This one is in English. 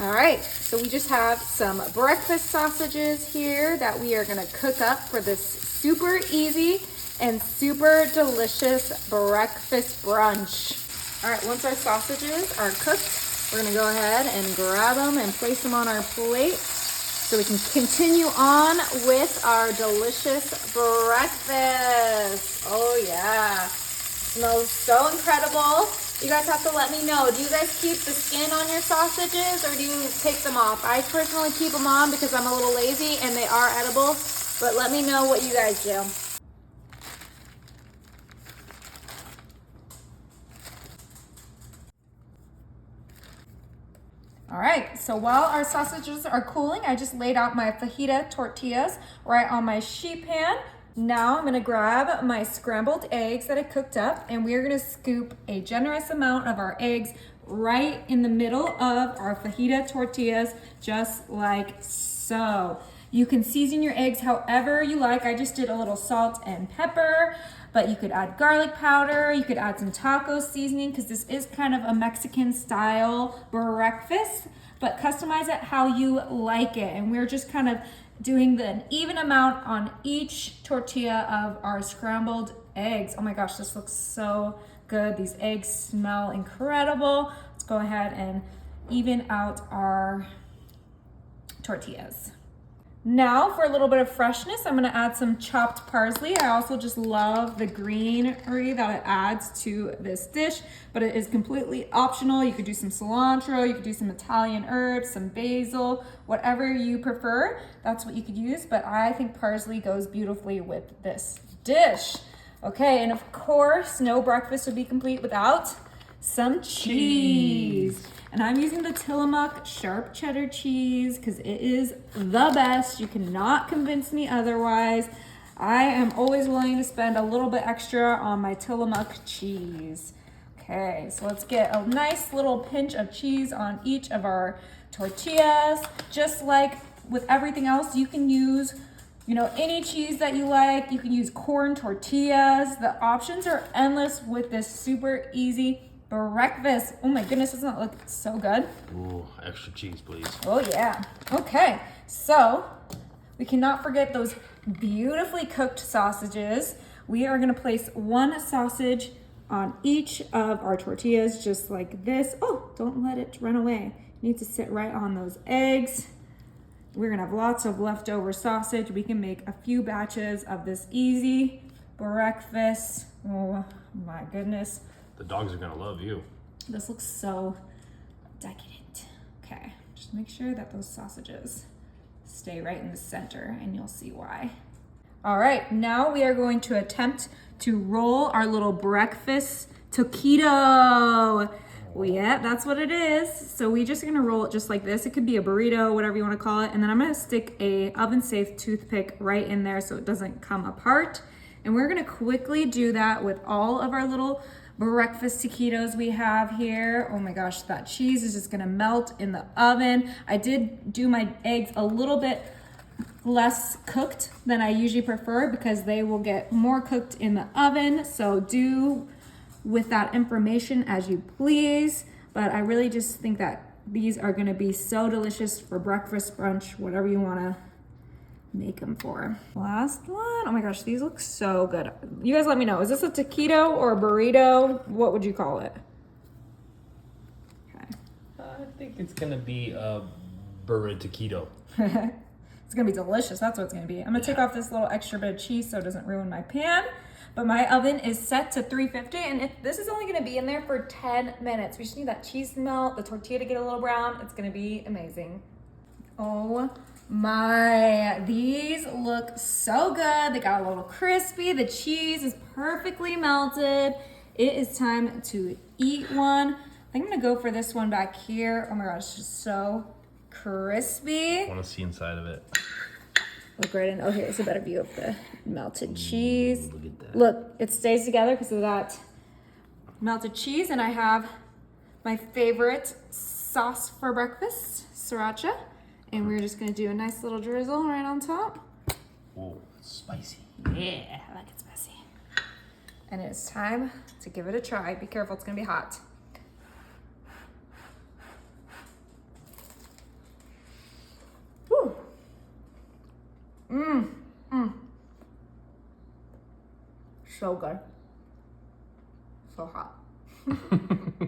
All right, so we just have some breakfast sausages here that we are gonna cook up for this super easy and super delicious breakfast brunch. All right, once our sausages are cooked, we're gonna go ahead and grab them and place them on our plate so we can continue on with our delicious breakfast. Oh yeah, smells so incredible. You guys have to let me know. Do you guys keep the skin on your sausages or do you take them off? I personally keep them on because I'm a little lazy and they are edible, but let me know what you guys do. All right, so while our sausages are cooling, I just laid out my fajita tortillas right on my sheet pan. Now I'm gonna grab my scrambled eggs that I cooked up and we're gonna scoop a generous amount of our eggs right in the middle of our fajita tortillas, just like so. You can season your eggs however you like. I just did a little salt and pepper, but you could add garlic powder, you could add some taco seasoning because this is kind of a Mexican style breakfast, but customize it how you like it. And we're just kind of doing an even amount on each tortilla of our scrambled eggs. Oh my gosh, this looks so good. These eggs smell incredible. Let's go ahead and even out our tortillas. Now for a little bit of freshness, I'm gonna add some chopped parsley. I also just love the greenery that it adds to this dish, but it is completely optional. You could do some cilantro, you could do some Italian herbs, some basil, whatever you prefer. That's what you could use, but I think parsley goes beautifully with this dish. Okay, and of course, no breakfast would be complete without some cheese. And I'm using the Tillamook sharp cheddar cheese because it is the best. You cannot convince me otherwise. I am always willing to spend a little bit extra on my Tillamook cheese. Okay, so let's get a nice little pinch of cheese on each of our tortillas. Just like with everything else, you can use any cheese that you like. You can use corn tortillas. The options are endless with this super easy breakfast. Oh my goodness, doesn't that look so good? Ooh, extra cheese, please. Oh yeah. Okay, so we cannot forget those beautifully cooked sausages. We are gonna place one sausage on each of our tortillas, just like this. Oh, don't let it run away. It needs to sit right on those eggs. We're gonna have lots of leftover sausage. We can make a few batches of this easy breakfast. Oh my goodness. The dogs are gonna love you. This looks so decadent. Okay, just make sure that those sausages stay right in the center and you'll see why. All right, now we are going to attempt to roll our little breakfast taquito. Yeah, that's what it is. So we just gonna roll it just like this. It could be a burrito, whatever you wanna call it. And then I'm gonna stick a oven-safe toothpick right in there so it doesn't come apart. And we're gonna quickly do that with all of our little breakfast taquitos we have here. Oh my gosh, that cheese is just gonna melt in the oven. I did do my eggs a little bit less cooked than I usually prefer because they will get more cooked in the oven. So do with that information as you please. But I really just think that these are gonna be so delicious for breakfast, brunch, whatever you wanna make them for. Last one. Oh my gosh, these look so good. You guys let me know. Is this a taquito or a burrito? What would you call it? Okay. I think it's gonna be a burrito. It's gonna be delicious. That's what it's gonna be. I'm gonna take off this little extra bit of cheese so it doesn't ruin my pan. But my oven is set to 350 and this is only gonna be in there for 10 minutes. We just need that cheese to melt, the tortilla to get a little brown. It's gonna be amazing. Oh my, these look so good. They got a little crispy. The cheese is perfectly melted. It is time to eat one. I think I'm gonna go for this one back here. Oh my gosh, it's just so crispy. I wanna see inside of it. Look right in. Oh, here's a better view of the melted cheese. Look at that. Look, it stays together because of that melted cheese. And I have my favorite sauce for breakfast, sriracha. And we're just gonna do a nice little drizzle right on top. Oh, it's spicy. Yeah, I like it spicy. And it's time to give it a try. Be careful, it's gonna be hot. So good. So hot.